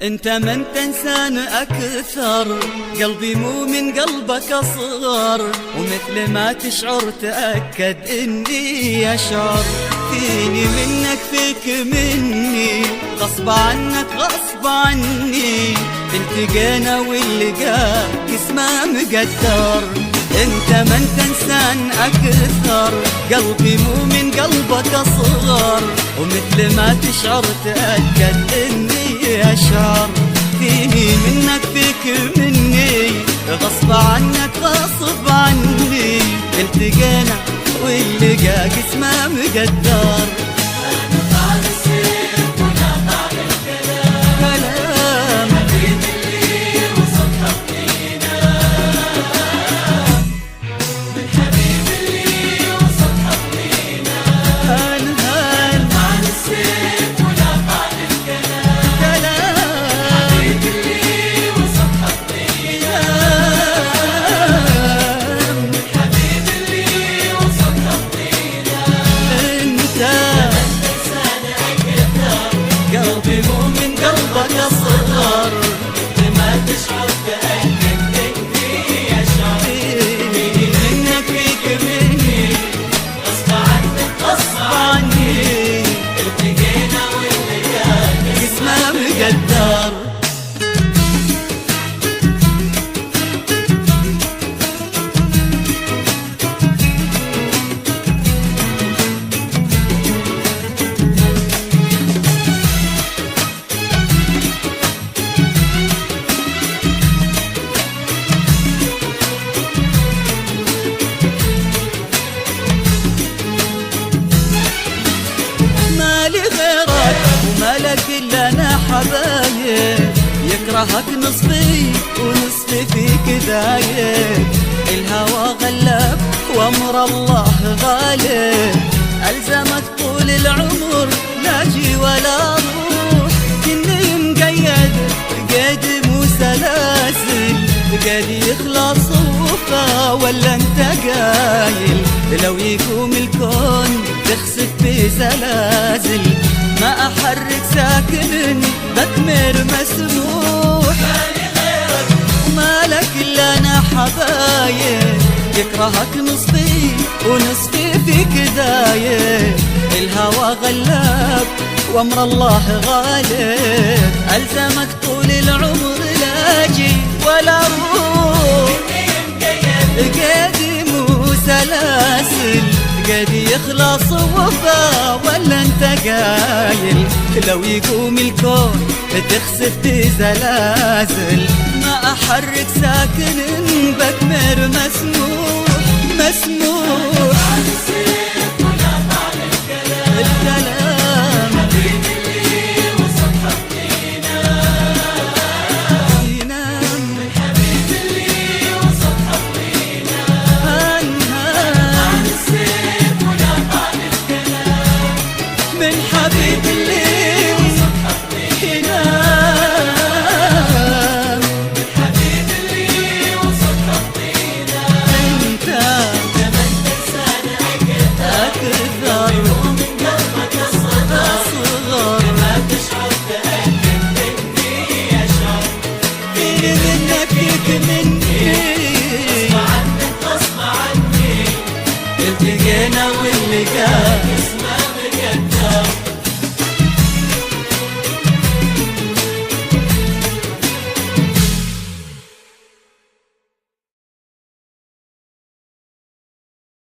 انت من تنسان اكثر، قلبي مو من قلبك اصغر، ومثل ما تشعر تأكد اني اشعر، فيني منك فيك مني، غصب عنك غصب عني، التقينا واللقاء اسمه مقدر. انت من تنسان اكثر، قلبي مو من قلبك اصغر، ومثل ما تشعر تأكد اني اشعر، فيني منك فيك مني، غصب عنك غصب عني، التقينا واللقاء اسمه مقدر. قلبي مو من قلبك أصغر، ما تشعر تأكد إني أشعر، فيني منك فيك مني، غصب عنك غصب عني، التقينا واللقاء اسمه مقدر. مالك إلا أنا حبايب، يكرهك نصفي ونصفي فيك دايب، الهوى غلب وأمر الله غالب، ألزمك طول العمر لا جي ولا روح، كني مقيد قيد مو سلاسل، قد يخلص وفا ولا انت قايل، لو يقوم الكون تخسف بزلازل، ما أحرك ساكن بكمر مسموح، مالي غيرك ومالك إلا أنا حبايب، يكرهك نصفي ونصفي فيك دايب، الهوى غلاب وأمر الله غالب، ألزمك طول العمر لا جي ولا روح، قيدي مو سلاسل، قد يخلص وفا ولا انت قايل، لو يقوم الكون تخسف بزلازل، ما احرك ساكن بكمر مسموح مسموح. التقينا واللقاء